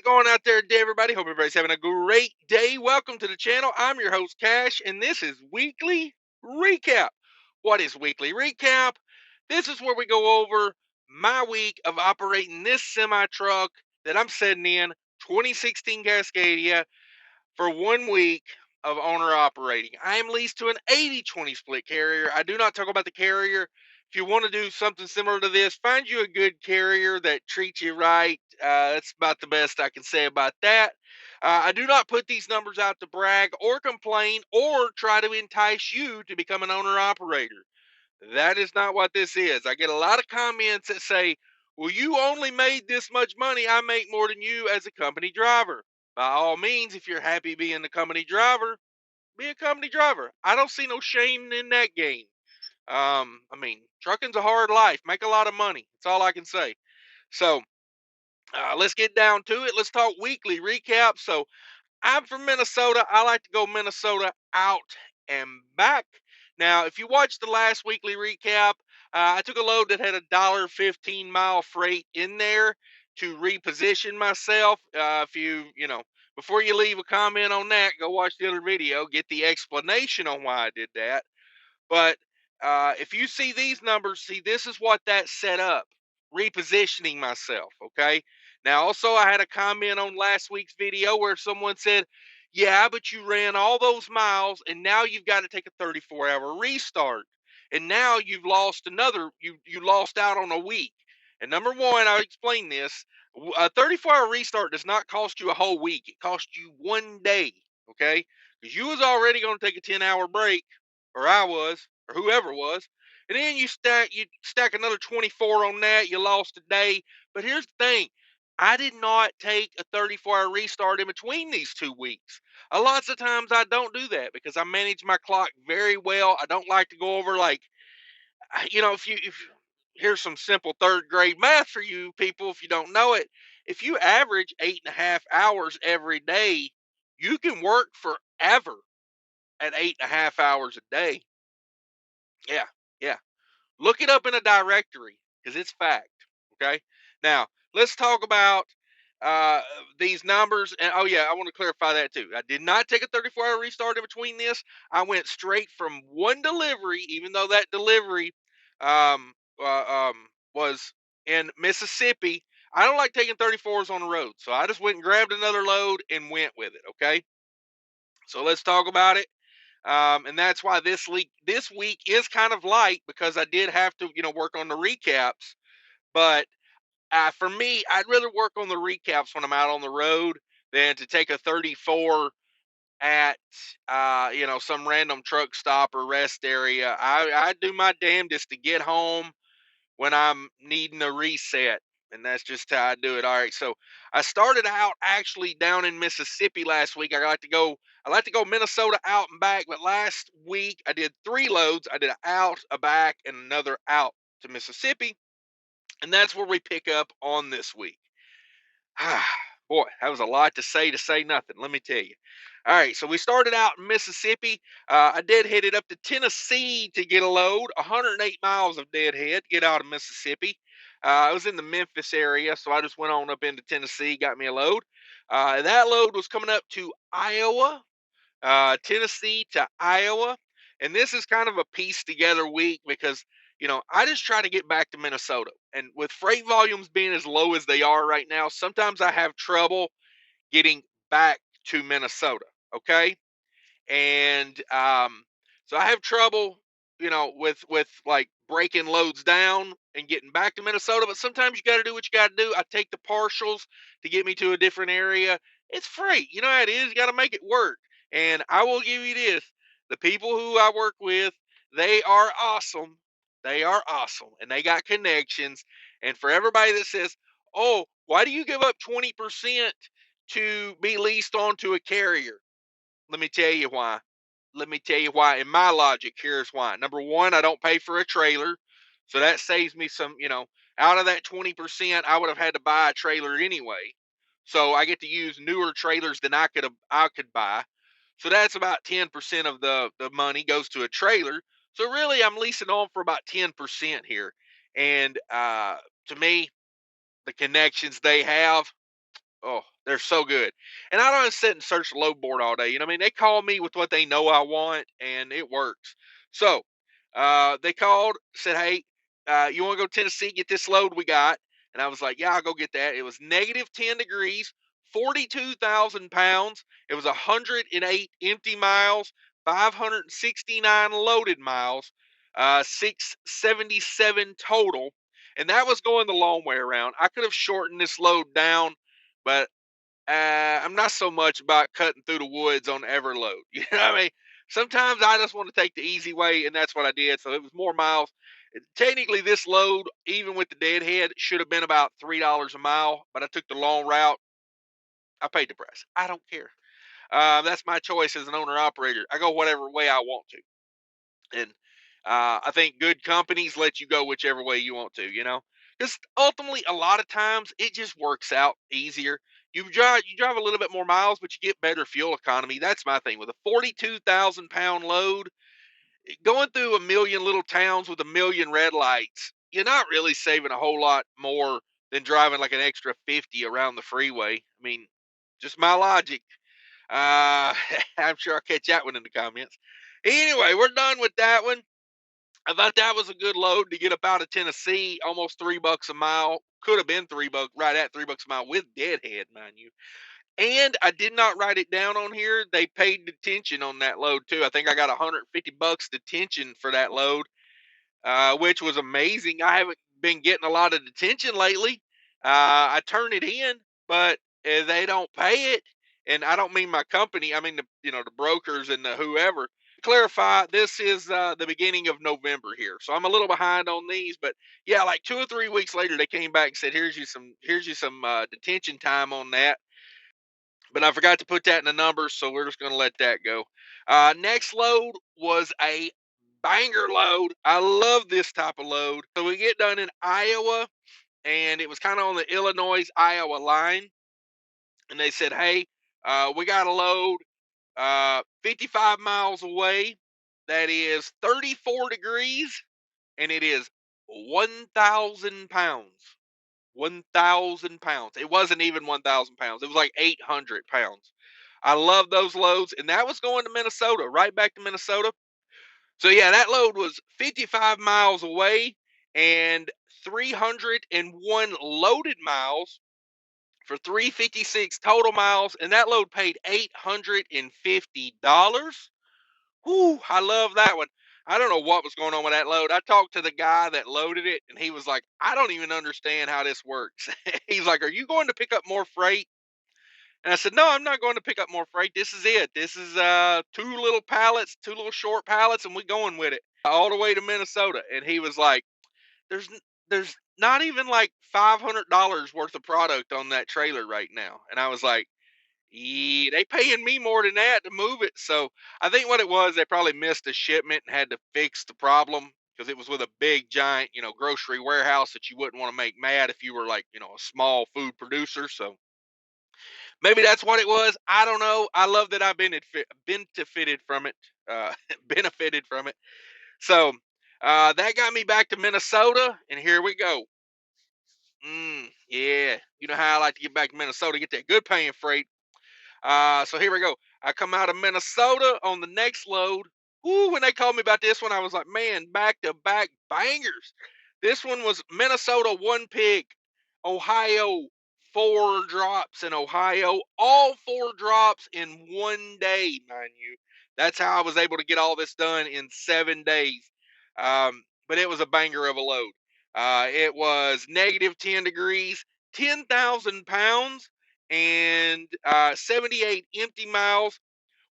going out there today, everybody? Hope everybody's having a great day. Welcome to the channel. I'm your host, Cash, and this is Weekly Recap. What is Weekly Recap? This is where we go over my week of operating this semi-truck that I'm setting in, 2016 Cascadia, for 1 week of owner operating. I am leased to an 80-20 split carrier. I do not talk about the carrier. If you want to do something similar to this, find you a good carrier that treats you right. That's about the best I can say about that. I do not put these numbers out to brag or complain or try to entice you to become an owner operator. That is not what this is. I get a lot of comments that say, well, you only made this much money. I make more than you as a company driver. By all means, if you're happy being the company driver, be a company driver. I don't see no shame in that game. Trucking's a hard life. Make a lot of money. That's all I can say. So let's get down to it. Let's talk weekly recap. So I'm from Minnesota. I like to go Minnesota out and back. Now, if you watched the last weekly recap, I took a load that had a $1.15 freight in there to reposition myself. If before you leave a comment on that, go watch the other video, get the explanation on why I did that. But if you see these numbers, see, this is what that set up, repositioning myself, okay? Now, also, I had a comment on last week's video where someone said, yeah, but you ran all those miles, and now you've got to take a 34-hour restart. And now you've lost you lost out on a week. And number one, I'll explain this. A 34-hour restart does not cost you a whole week. It costs you 1 day, okay? Because you was already going to take a 10-hour break, or I was, or whoever was, and then you stack another 24 on that. You lost a day. But here's the thing: I did not take a 34-hour restart in between these 2 weeks. A lots of times I don't do that because I manage my clock very well. I don't like to go over if here's some simple third grade math for you people if you don't know it. If you average 8.5 hours every day, you can work forever at 8.5 hours a day. Yeah, yeah. Look it up in a directory because it's fact. Okay. Now let's talk about uh, these numbers. And oh yeah, I want to clarify that too. I did not take a 34-hour restart in between this. I went straight from one delivery, even though that delivery um, was in Mississippi. I don't like taking 34s on the road, so I just went and grabbed another load and went with it. Okay. So let's talk about it. And that's why this week is kind of light because I did have to, work on the recaps. But for me, I'd rather work on the recaps when I'm out on the road than to take a 34 at, some random truck stop or rest area. I do my damnedest to get home when I'm needing a reset. And that's just how I do it. All right. So I started out actually down in Mississippi last week. I like to go Minnesota out and back, but last week I did 3 loads. I did an out, a back, and another out to Mississippi. And that's where we pick up on this week. Boy, that was a lot to say nothing, let me tell you. All right, so we started out in Mississippi. I deadheaded up to Tennessee to get a load, 108 miles of deadhead to get out of Mississippi. I was in the Memphis area, so I just went on up into Tennessee, got me a load. That load was coming up to Iowa, Tennessee to Iowa. And this is kind of a piece together week because, I just try to get back to Minnesota. And with freight volumes being as low as they are right now, sometimes I have trouble getting back to Minnesota. Okay. And so I have trouble, with like breaking loads down and getting back to Minnesota. But sometimes you got to do what you got to do. I take the partials to get me to a different area. It's freight. You know how it is. You got to make it work. And I will give you this: the people who I work with, they are awesome. They are awesome, and they got connections. And for everybody that says, "Oh, why do you give up 20% to be leased onto a carrier?" Let me tell you why. Let me tell you why. And my logic, here's why. Number one, I don't pay for a trailer. So that saves me some, out of that 20%, I would have had to buy a trailer anyway. So I get to use newer trailers than I could buy. So that's about 10% of the money goes to a trailer. So really I'm leasing on for about 10% here. And to me, the connections they have, Oh, they're so good. And I don't sit and search the load board all day. You know what I mean? They call me with what they know I want, and it works. So they called, said, hey, you want to go to Tennessee, get this load we got? And I was like, yeah, I'll go get that. It was negative 10 degrees, 42,000 pounds. It was 108 empty miles, 569 loaded miles, 677 total. And that was going the long way around. I could have shortened this load down, but I'm not so much about cutting through the woods on Everload. You know what I mean? Sometimes I just want to take the easy way, and that's what I did. So it was more miles. Technically, this load, even with the deadhead, should have been about $3 a mile, but I took the long route. I paid the price. I don't care. That's my choice as an owner operator. I go whatever way I want to. And I think good companies let you go whichever way you want to, you know, because ultimately a lot of times it just works out easier. You drive a little bit more miles, but you get better fuel economy. That's my thing with a 42,000 pound load going through a million little towns with a million red lights. You're not really saving a whole lot more than driving like an extra 50 around the freeway. I mean, just my logic. Uh, I'm sure I'll catch that one in the comments. Anyway, we're done with that one. I thought that was a good load to get up out of Tennessee, almost $3 a mile. Could have been $3, right at $3 a mile with deadhead, mind you. And I did not write it down on here. They paid detention on that load too. I think I got $150 detention for that load, which was amazing. I haven't been getting a lot of detention lately. I turn it in, but they don't pay it. And I don't mean my company. I mean the brokers and the whoever. Clarify, this is the beginning of November here, so I'm a little behind on these. But yeah, like 2 or 3 weeks later, they came back and said, "Here's you some detention time on that." But I forgot to put that in the numbers, so we're just going to let that go. Next load was a banger load. I love this type of load. So we get done in Iowa, and it was kind of on the Illinois Iowa line, and they said, "Hey, we got a load 55 miles away. That is 34 degrees, and it is 1,000 pounds. 1,000 pounds. It wasn't even 1,000 pounds. It was like 800 pounds. I love those loads, and that was going to Minnesota, right back to Minnesota. So yeah, that load was 55 miles away and 301 loaded miles for 356 total miles, and that load paid $850. Whoo, I love that one. I don't know what was going on with that load. I talked to the guy that loaded it, and he was like, I don't even understand how this works. He's like, are you going to pick up more freight? And I said, no, I'm not going to pick up more freight. This is it. This is two little pallets, two little short pallets, and we're going with it all the way to Minnesota. And he was like, there's not even like $500 worth of product on that trailer right now. And I was like, yeah, they paying me more than that to move it. So I think what it was, they probably missed a shipment and had to fix the problem because it was with a big giant, grocery warehouse that you wouldn't want to make mad if you were like, a small food producer. So maybe that's what it was. I don't know. I love that I've been benefited from it. Benefited from it. So that got me back to Minnesota, and here we go. Yeah, you know how I like to get back to Minnesota, get that good paying freight. So here we go. I come out of Minnesota on the next load. Ooh, when they called me about this one, I was like, man, back to back bangers. This one was Minnesota, one pig, Ohio, four drops in Ohio, all four drops in one day, mind you. That's how I was able to get all this done in 7 days. But it was a banger of a load. It was negative 10 degrees, 10,000 pounds, and 78 empty miles,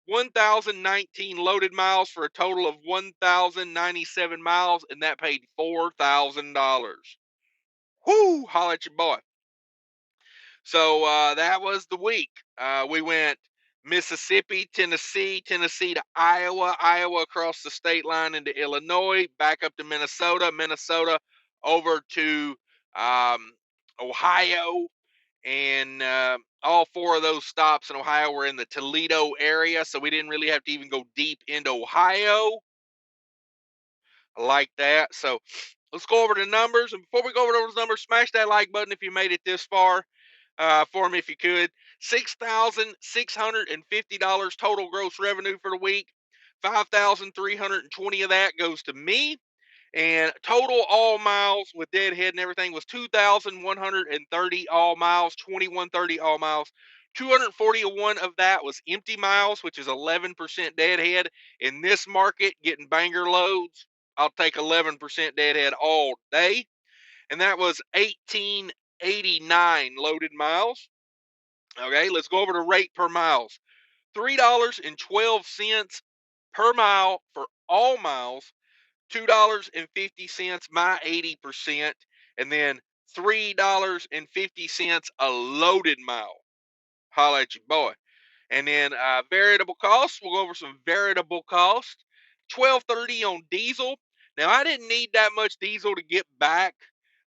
1,019 loaded miles for a total of 1,097 miles, and that paid $4,000. Whoo! Holla at your boy. So that was the week. We went Mississippi, Tennessee to Iowa, Iowa across the state line into Illinois, back up to Minnesota, Minnesota over to Ohio, and all four of those stops in Ohio were in the Toledo area, so we didn't really have to even go deep into Ohio. I like that. So let's go over the numbers. And before we go over those numbers, smash that like button if you made it this far. for me if you could. $6,650 total gross revenue for the week. 5,320 of that goes to me. And total all miles with deadhead and everything was 2,130 all miles, 2,130 all miles. 241 of that was empty miles, which is 11% deadhead. In this market, getting banger loads, I'll take 11% deadhead all day. And that was 1,889 loaded miles. Okay, let's go over to rate per miles. $3.12 per mile for all miles. $2.50 my 80%, and then $3.50 a loaded mile. Holla at you, boy. And then variable costs. We'll go over some variable costs. $12.30 on diesel. Now I didn't need that much diesel to get back,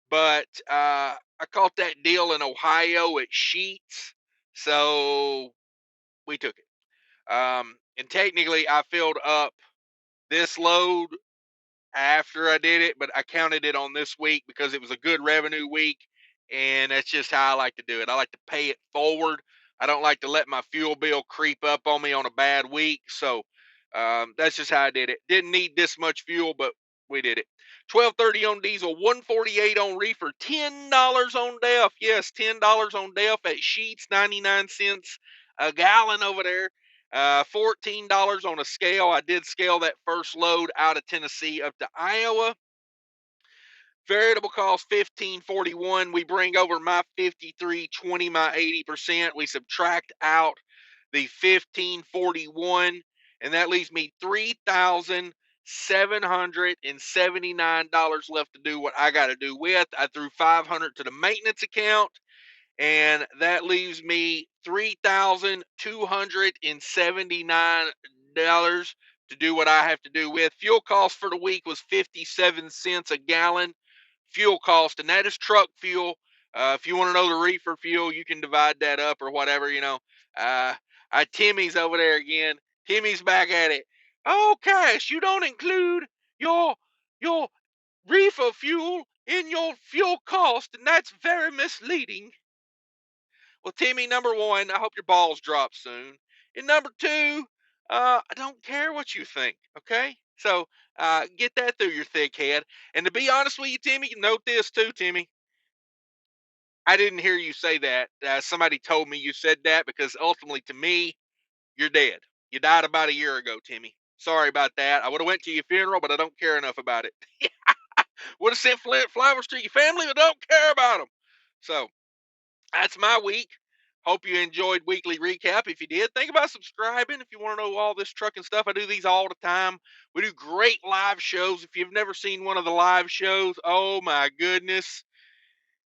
but I caught that deal in Ohio at Sheets, so we took it. And technically, I filled up this load after I did it, but I counted it on this week because it was a good revenue week, and that's just how I like to do it. I like to pay it forward. I don't like to let my fuel bill creep up on me on a bad week, so that's just how I did it. Didn't need this much fuel, but we did it. 12.30 on diesel, 148 on reefer, $10 on DEF. Yes, $10 on DEF at Sheets, 99 cents a gallon over there. $14 on a scale. I did scale that first load out of Tennessee up to Iowa. Variable cost $15.41. We bring over my $53.20, my 80%. We subtract out the $15.41, and that leaves me $3,779 left to do what I got to do with. I threw $500 to the maintenance account, and that leaves me $3,279 to do what I have to do with. Fuel cost for the week was 57 cents a gallon. Fuel cost, and that is truck fuel. If you want to know the reefer fuel, you can divide that up or whatever. Timmy's over there again. Timmy's back at it. Oh, Cash, you don't include your your reefer fuel in your fuel cost, and that's very misleading. Well, Timmy, number one, I hope your balls drop soon. And number two, I don't care what you think, okay? So get that through your thick head. And to be honest with you, Timmy, note this too, Timmy. I didn't hear you say that. Somebody told me you said that because ultimately, to me, you're dead. You died about a year ago, Timmy. Sorry about that. I would have went to your funeral, but I don't care enough about it. Would have sent flowers to your family, but don't care about them. So that's my week. Hope you enjoyed weekly recap. If you did, think about subscribing if you want to know all this trucking stuff. I do these all the time. We do great live shows. If you've never seen one of the live shows, oh my goodness.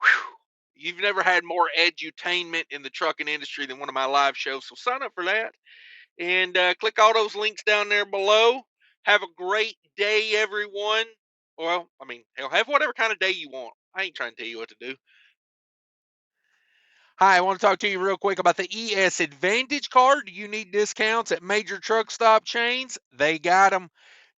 Whew. You've never had more edutainment in the trucking industry than one of my live shows. So sign up for that and click all those links down there below. Have a great day, everyone. Well, I mean, hell, have whatever kind of day you want. I ain't trying to tell you what to do. Hi, I want to talk to you real quick about the ES Advantage card. Do you need discounts at major truck stop chains? They got them.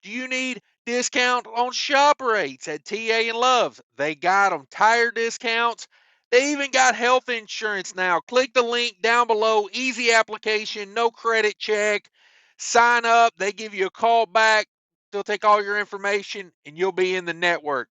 Do you need discount on shop rates at TA and Love's? They got them. Tire discounts. They even got health insurance now. Click the link down below. Easy application, no credit check. Sign up. They give you a call back. They'll take all your information and you'll be in the network.